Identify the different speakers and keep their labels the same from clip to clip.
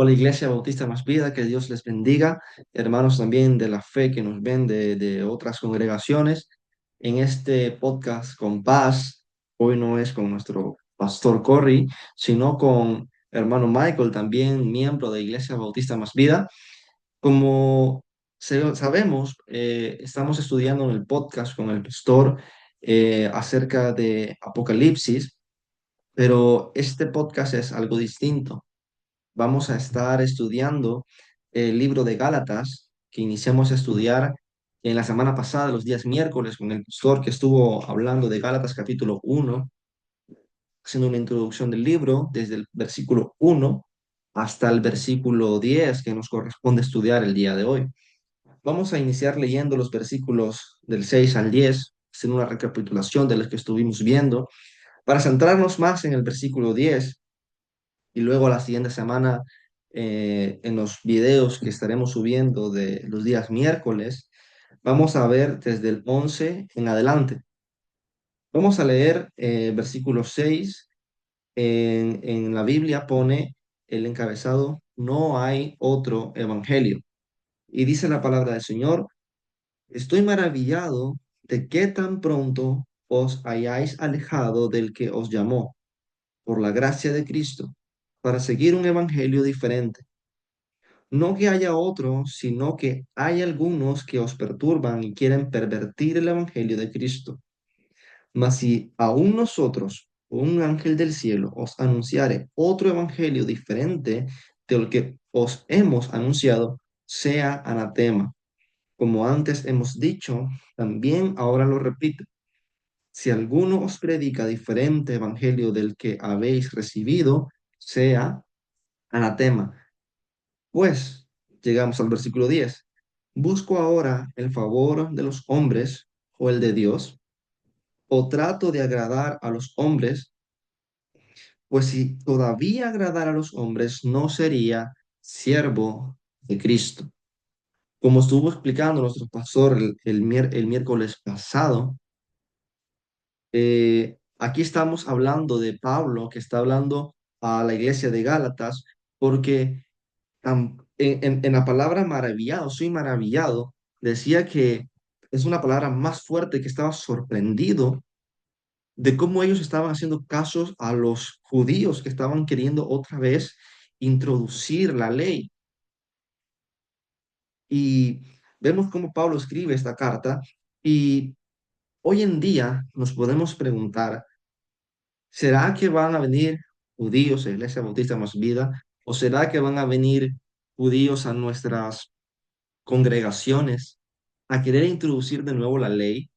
Speaker 1: Hola Iglesia Bautista Más Vida, que Dios les bendiga. Hermanos también de la fe que nos ven de otras congregaciones. En este podcast con paz, hoy no es con nuestro pastor Corey, sino con hermano Michael, también miembro de Iglesia Bautista Más Vida. Como sabemos, estamos estudiando en el podcast con el pastor acerca de Apocalipsis, pero este podcast es algo distinto. Vamos a estar estudiando el libro de Gálatas que iniciamos a estudiar en la semana pasada, los días miércoles, con el pastor que estuvo hablando de Gálatas capítulo 1, haciendo una introducción del libro desde el versículo 1 hasta el versículo 10 que nos corresponde estudiar el día de hoy. Vamos a iniciar leyendo los versículos del 6 al 10, haciendo una recapitulación de los que estuvimos viendo, para centrarnos más en el versículo 10 y luego la siguiente semana en los videos que estaremos subiendo de los días miércoles, vamos a ver desde el 11 en adelante. Vamos a leer versículo 6. En la Biblia pone el encabezado, no hay otro evangelio. Y dice la palabra del Señor, estoy maravillado de que tan pronto os hayáis alejado del que os llamó por la gracia de Cristo para seguir un evangelio diferente. No que haya otro, sino que hay algunos que os perturban y quieren pervertir el evangelio de Cristo. Mas si aún nosotros, o un ángel del cielo, os anunciare otro evangelio diferente del que os hemos anunciado, sea anatema. Como antes hemos dicho, también ahora lo repito. Si alguno os predica diferente evangelio del que habéis recibido, sea anatema. Pues llegamos al versículo 10. ¿Busco ahora el favor de los hombres o el de Dios? ¿O trato de agradar a los hombres? Pues si todavía agradar a los hombres, no sería siervo de Cristo. Como estuvo explicando nuestro pastor el miércoles pasado, aquí estamos hablando de Pablo, que está hablando a la iglesia de Gálatas, porque en la palabra maravillado, soy maravillado, decía que es una palabra más fuerte, que estaba sorprendido de cómo ellos estaban haciendo casos a los judíos que estaban queriendo otra vez introducir la ley. Y vemos cómo Pablo escribe esta carta y hoy en día nos podemos preguntar, ¿será que van a venir judíos a la Iglesia Bautista Más Vida? ¿O será que van a venir judíos a nuestras congregaciones a querer introducir de nuevo la ley?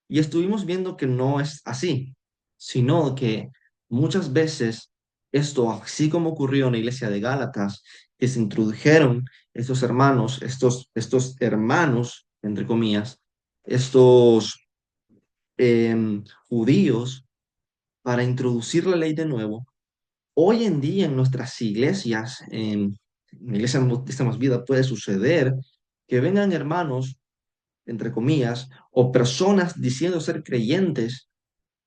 Speaker 1: Y estuvimos viendo que no es así, sino que muchas veces esto, así como ocurrió en la iglesia de Gálatas, que se introdujeron estos hermanos, entre comillas, estos judíos para introducir la ley de nuevo. Hoy en día en nuestras iglesias, en la iglesia bautista Más Vida, puede suceder que vengan hermanos entre comillas, o personas diciendo ser creyentes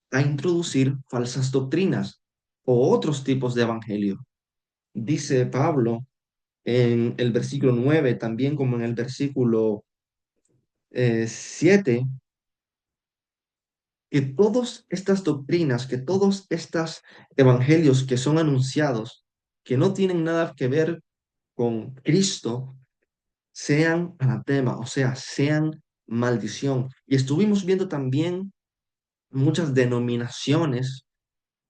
Speaker 1: a introducir falsas doctrinas o otros tipos de evangelio. Dice Pablo en el versículo 9 también como en el versículo 7, que todas estas doctrinas, que todos estos evangelios que son anunciados, que no tienen nada que ver con Cristo, sean anatema, o sea, sean maldición. Y estuvimos viendo también muchas denominaciones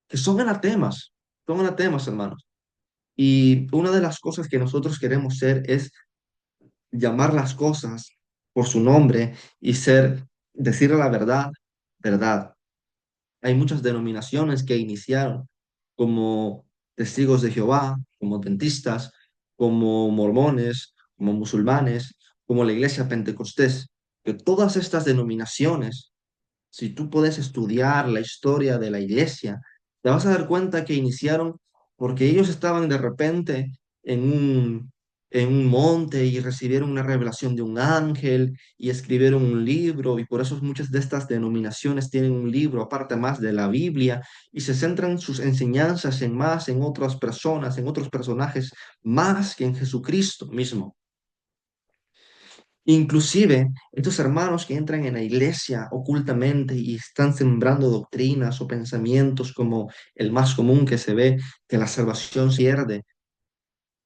Speaker 1: que son anatemas, hermanos. Y una de las cosas que nosotros queremos ser es llamar las cosas por su nombre y decirle la verdad, verdad. Hay muchas denominaciones que iniciaron como testigos de Jehová, como adventistas, como mormones, como musulmanes, como la iglesia pentecostés, que todas estas denominaciones, si tú puedes estudiar la historia de la iglesia, te vas a dar cuenta que iniciaron porque ellos estaban de repente en en un monte y recibieron una revelación de un ángel y escribieron un libro, y por eso muchas de estas denominaciones tienen un libro aparte más de la Biblia, y se centran sus enseñanzas en más en otras personas, en otros personajes, más que en Jesucristo mismo. Inclusive, estos hermanos que entran en la iglesia ocultamente y están sembrando doctrinas o pensamientos como el más común que se ve, que la salvación se pierde.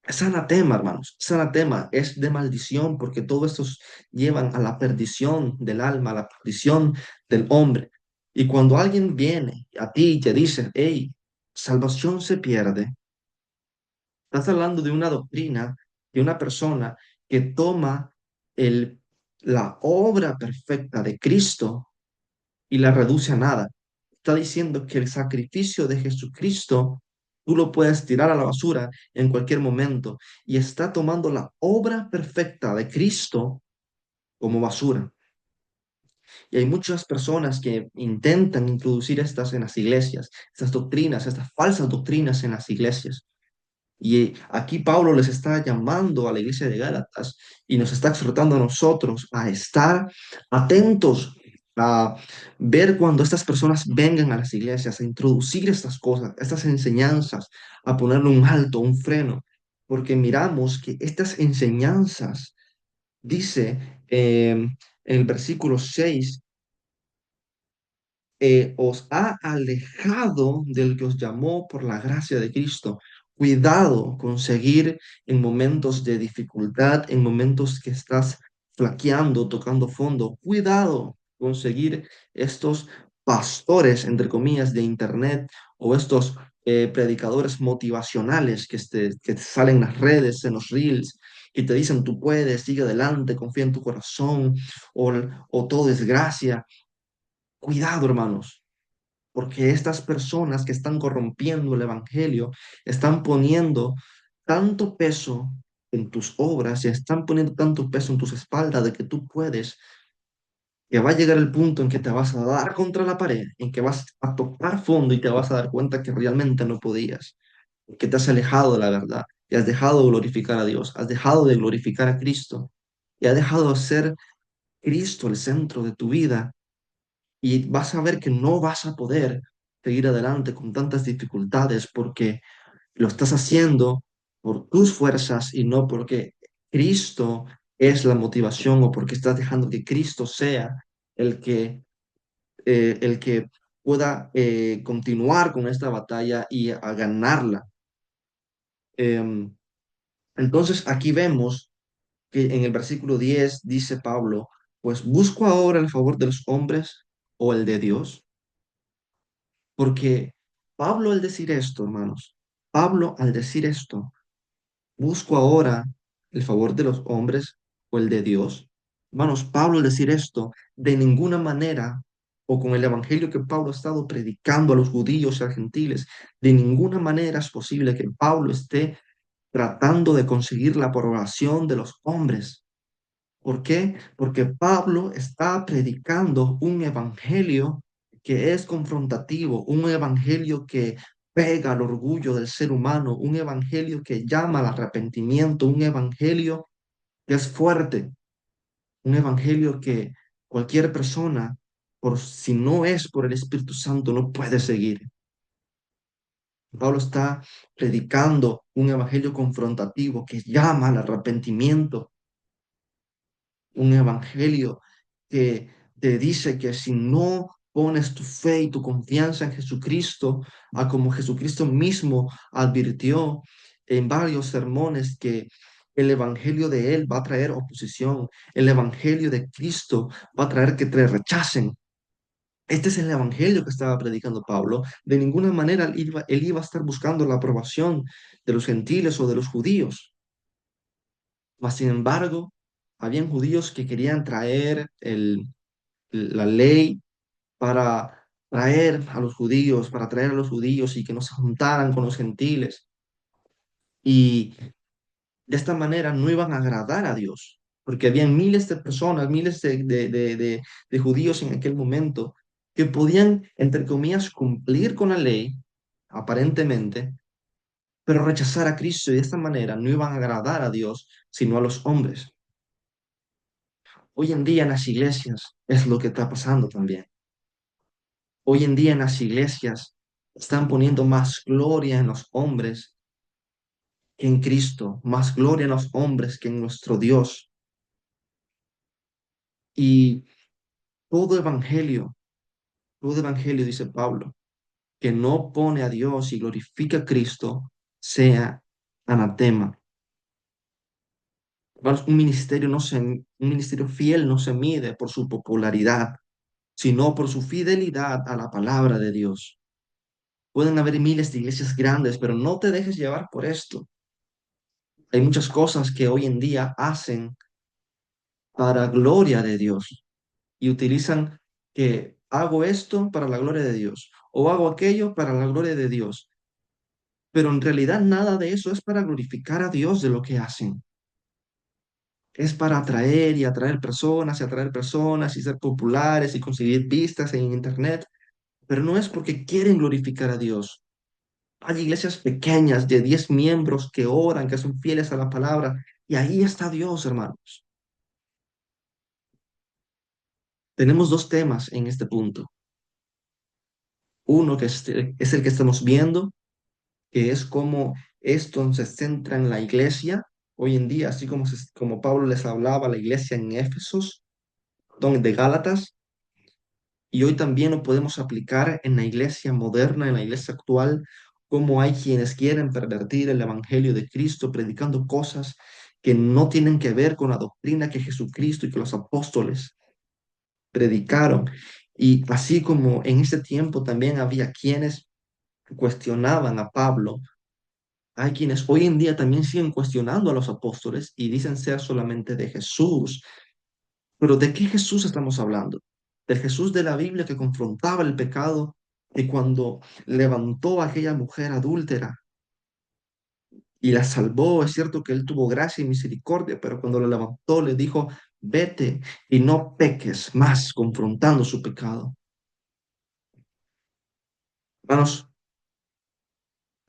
Speaker 1: Es anatema, hermanos, es anatema, es de maldición, porque todos estos llevan a la perdición del alma, a la perdición del hombre. Y cuando alguien viene a ti y te dice, hey, salvación se pierde, estás hablando de una doctrina, de una persona que toma el, la obra perfecta de Cristo y la reduce a nada. Está diciendo que el sacrificio de Jesucristo tú lo puedes tirar a la basura en cualquier momento y está tomando la obra perfecta de Cristo como basura. Y hay muchas personas que intentan introducir estas en las iglesias, estas doctrinas, estas falsas doctrinas en las iglesias. Y aquí Pablo les está llamando a la iglesia de Gálatas y nos está exhortando a nosotros a estar atentos, a ver cuando estas personas vengan a las iglesias, a introducir estas cosas, estas enseñanzas, a ponerle un alto, un freno, porque miramos que estas enseñanzas, dice en el versículo 6, os ha alejado del que os llamó por la gracia de Cristo. Cuidado con seguir en momentos de dificultad, en momentos que estás flaqueando, tocando fondo. Cuidado con seguir estos pastores, entre comillas, de internet o estos predicadores motivacionales que te salen en las redes, en los reels, y te dicen, tú puedes, sigue adelante, confía en tu corazón, o, o todo es gracia. Cuidado, hermanos, porque estas personas que están corrompiendo el Evangelio están poniendo tanto peso en tus obras y están poniendo tanto peso en tus espaldas de que tú puedes, que va a llegar el punto en que te vas a dar contra la pared, en que vas a tocar fondo y te vas a dar cuenta que realmente no podías, que te has alejado de la verdad y has dejado de glorificar a Dios, has dejado de glorificar a Cristo y has dejado de ser Cristo el centro de tu vida, y vas a ver que no vas a poder seguir adelante con tantas dificultades porque lo estás haciendo por tus fuerzas y no porque Cristo es la motivación o porque estás dejando que Cristo sea el que pueda continuar con esta batalla y a ganarla. Em, entonces aquí vemos que en el versículo 10 dice Pablo, pues busco ahora el favor de los hombres o el de Dios. Porque Pablo al decir esto, hermanos, Pablo al decir esto, busco ahora el favor de los hombres o el de Dios. Hermanos, Pablo al decir esto, de ninguna manera, o con el evangelio que Pablo ha estado predicando a los judíos y a los gentiles, de ninguna manera es posible que Pablo esté tratando de conseguir la aprobación de los hombres. ¿Por qué? Porque Pablo está predicando un evangelio que es confrontativo, un evangelio que pega al orgullo del ser humano, un evangelio que llama al arrepentimiento, un evangelio que es fuerte, un evangelio que cualquier persona, por si no es por el Espíritu Santo, no puede seguir. Pablo está predicando un evangelio confrontativo que llama al arrepentimiento, un evangelio que te dice que si no pones tu fe y tu confianza en Jesucristo, a como Jesucristo mismo advirtió en varios sermones, que el evangelio de él va a traer oposición, el evangelio de Cristo va a traer que te rechacen. Este es el evangelio que estaba predicando Pablo. De ninguna manera él iba a estar buscando la aprobación de los gentiles o de los judíos. Mas, sin embargo, habían judíos que querían traer la ley para traer a los judíos, para traer a los judíos y que no se juntaran con los gentiles. Y de esta manera no iban a agradar a Dios, porque habían miles de personas, miles de judíos en aquel momento que podían, entre comillas, cumplir con la ley, aparentemente, pero rechazar a Cristo y de esta manera no iban a agradar a Dios, sino a los hombres. Hoy en día en las iglesias es lo que está pasando también. Hoy en día en las iglesias están poniendo más gloria en los hombres que en Cristo, más gloria en los hombres que en nuestro Dios. Y todo evangelio, todo evangelio, dice Pablo, que no pone a Dios y glorifica a Cristo, sea anatema. Hermanos, un ministerio fiel no se mide por su popularidad, sino por su fidelidad a la palabra de Dios. Pueden haber miles de iglesias grandes, pero no te dejes llevar por esto. Hay muchas cosas que hoy en día hacen para gloria de Dios y utilizan que hago esto para la gloria de Dios o hago aquello para la gloria de Dios, pero en realidad nada de eso es para glorificar a Dios de lo que hacen. Es para atraer y atraer personas y atraer personas y ser populares y conseguir vistas en internet, pero no es porque quieren glorificar a Dios. Hay iglesias pequeñas de 10 miembros que oran, que son fieles a la palabra, y ahí está Dios, hermanos. Tenemos dos temas en este punto. Uno que es el que estamos viendo, que es cómo esto se centra en la iglesia hoy en día, así como, como Pablo les hablaba a la iglesia en Éfesos, de Gálatas, y hoy también lo podemos aplicar en la iglesia moderna, en la iglesia actual, como hay quienes quieren pervertir el evangelio de Cristo, predicando cosas que no tienen que ver con la doctrina que Jesucristo y que los apóstoles predicaron. Y así como en ese tiempo también había quienes cuestionaban a Pablo, hay quienes hoy en día también siguen cuestionando a los apóstoles y dicen ser solamente de Jesús. Pero ¿de qué Jesús estamos hablando? Del Jesús de la Biblia que confrontaba el pecado y cuando levantó a aquella mujer adúltera y la salvó, es cierto que él tuvo gracia y misericordia, pero cuando la levantó le dijo, vete y no peques más, confrontando su pecado. Hermanos,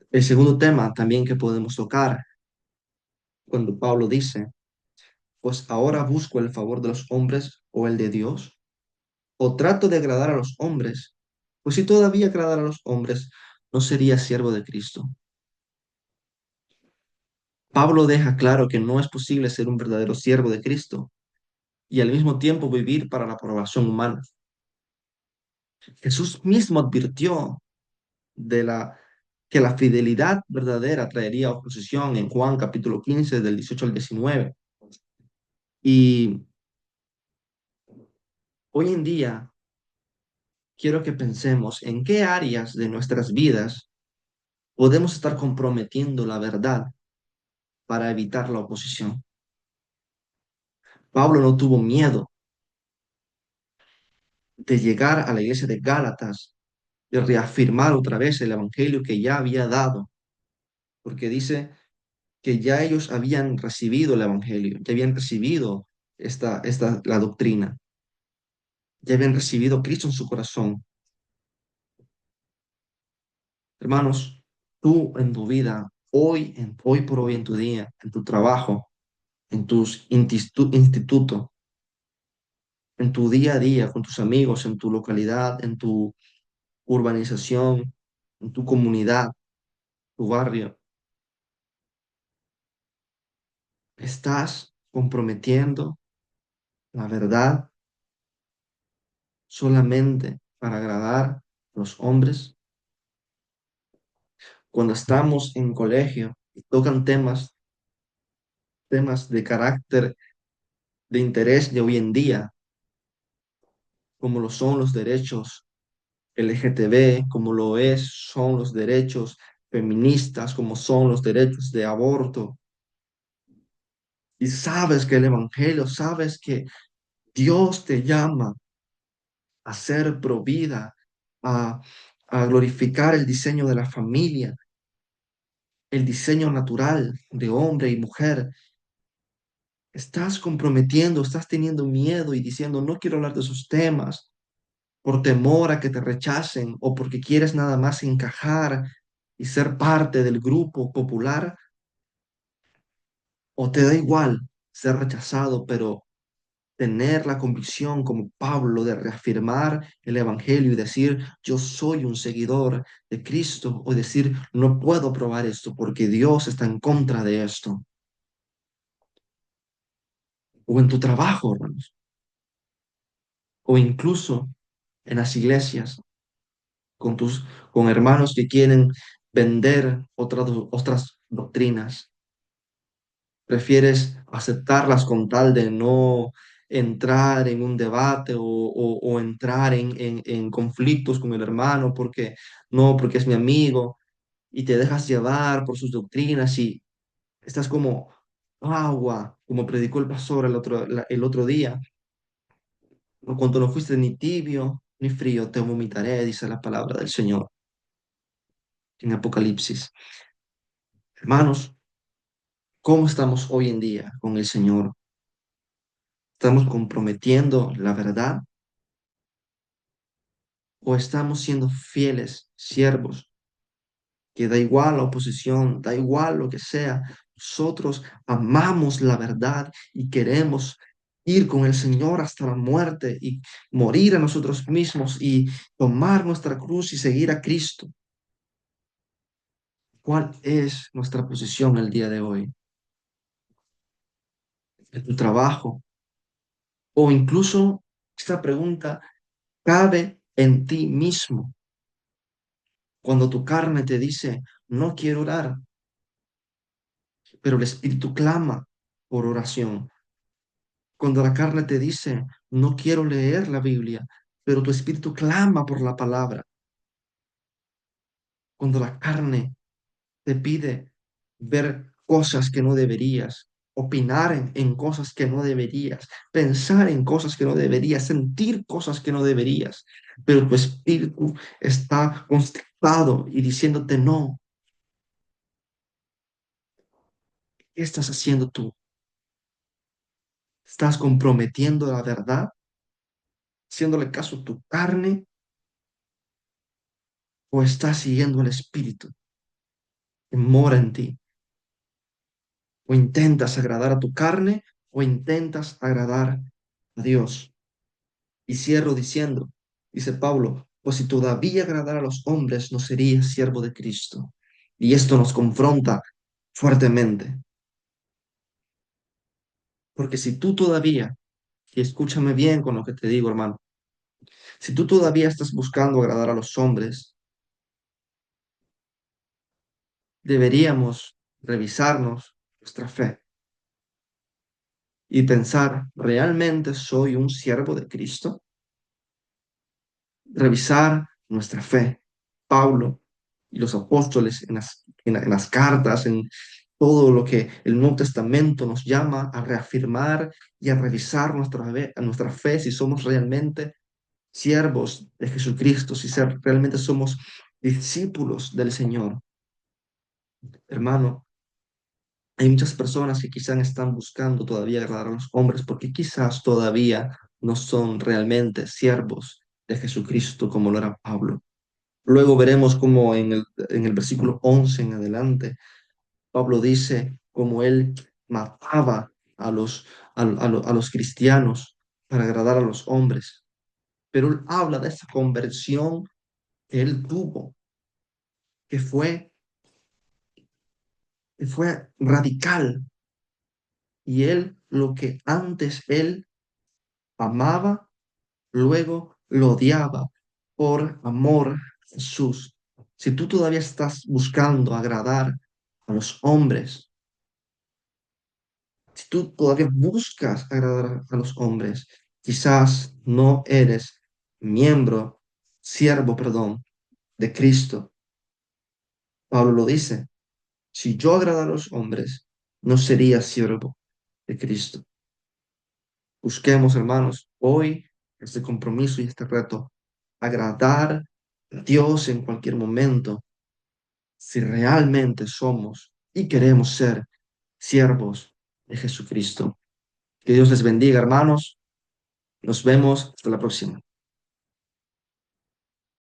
Speaker 1: el segundo tema también que podemos tocar cuando Pablo dice, pues ahora busco el favor de los hombres o el de Dios, o trato de agradar a los hombres, pues si todavía agradara a los hombres, no sería siervo de Cristo. Pablo deja claro que no es posible ser un verdadero siervo de Cristo y al mismo tiempo vivir para la aprobación humana. Jesús mismo advirtió de que la fidelidad verdadera traería oposición en Juan capítulo 15 del 18 al 19. Y hoy en día quiero que pensemos en qué áreas de nuestras vidas podemos estar comprometiendo la verdad para evitar la oposición. Pablo no tuvo miedo de llegar a la iglesia de Gálatas y reafirmar otra vez el evangelio que ya había dado, porque dice que ya ellos habían recibido el evangelio, ya habían recibido la doctrina, ya habían recibido a Cristo en su corazón. Hermanos, tú en tu vida, hoy por hoy en tu día, en tu trabajo, en tus institutos, en tu día a día, con tus amigos, en tu localidad, en tu urbanización, en tu comunidad, tu barrio, estás comprometiendo la verdad solamente para agradar a los hombres. Cuando estamos en colegio y tocan temas de carácter, de interés de hoy en día, como lo son los derechos LGTB, como son los derechos feministas, como son los derechos de aborto, y sabes que el Evangelio, sabes que Dios te llama a ser provida, a, a glorificar el diseño de la familia, el diseño natural de hombre y mujer. Estás comprometiendo, estás teniendo miedo y diciendo, no quiero hablar de esos temas por temor a que te rechacen o porque quieres nada más encajar. y ser parte del grupo popular, o te da igual ser rechazado, pero tener la convicción como Pablo de reafirmar el Evangelio y decir, yo soy un seguidor de Cristo, o decir, no puedo probar esto porque Dios está en contra de esto, o en tu trabajo, hermanos, o incluso en las iglesias, con con hermanos que quieren vender otras doctrinas. Prefieres aceptarlas con tal de no entrar en un debate o entrar en conflictos con el hermano porque no, porque es mi amigo, y te dejas llevar por sus doctrinas y estás como agua, como predicó el pastor el otro día. Por cuanto no fuiste ni tibio ni frío, te vomitaré, dice la palabra del Señor en Apocalipsis. Hermanos, ¿cómo estamos hoy en día con el Señor? ¿Estamos comprometiendo la verdad o estamos siendo fieles siervos? Que da igual la oposición, da igual lo que sea. Nosotros amamos la verdad y queremos ir con el Señor hasta la muerte y morir a nosotros mismos y tomar nuestra cruz y seguir a Cristo. ¿Cuál es nuestra posición el día de hoy? En tu trabajo o incluso esta pregunta cabe en ti mismo. Cuando tu carne te dice, no quiero orar, pero el Espíritu clama por oración. Cuando la carne te dice, no quiero leer la Biblia, pero tu Espíritu clama por la palabra. Cuando la carne te pide ver cosas que no deberías, opinar en cosas que no deberías, pensar en cosas que no deberías, sentir cosas que no deberías, pero tu Espíritu está constrictado y diciéndote no. ¿Qué estás haciendo tú? ¿Estás comprometiendo la verdad, haciéndole caso a tu carne, o estás siguiendo el Espíritu que mora en ti? ¿O intentas agradar a tu carne o intentas agradar a Dios? Y cierro diciendo, dice Pablo, pues si todavía agradar a los hombres, no sería siervo de Cristo. Y esto nos confronta fuertemente, porque si tú todavía, y escúchame bien con lo que te digo, hermano, si tú todavía estás buscando agradar a los hombres, deberíamos revisarnos nuestra fe y pensar, ¿realmente soy un siervo de Cristo? Revisar nuestra fe. Pablo y los apóstoles en las cartas, en todo lo que el Nuevo Testamento nos llama a reafirmar y a revisar nuestra fe, si somos realmente siervos de Jesucristo, si realmente somos discípulos del Señor. Hermano, hay muchas personas que quizás están buscando todavía agradar a los hombres porque quizás todavía no son realmente siervos de Jesucristo como lo era Pablo. Luego veremos cómo en el versículo 11 en adelante, Pablo dice cómo él mataba a los cristianos para agradar a los hombres. Pero él habla de esa conversión que él tuvo, que fue, que fue radical. Y él, lo que antes él amaba, luego lo odiaba por amor a Jesús. Si tú todavía estás buscando agradar a los hombres, si tú todavía buscas agradar a los hombres, quizás no eres siervo, perdón, de Cristo. Pablo lo dice, si yo agradara a los hombres, no sería siervo de Cristo. Busquemos, hermanos, hoy este compromiso y este reto, agradar a Dios en cualquier momento, si realmente somos y queremos ser siervos de Jesucristo. Que Dios les bendiga, hermanos. Nos vemos hasta la próxima.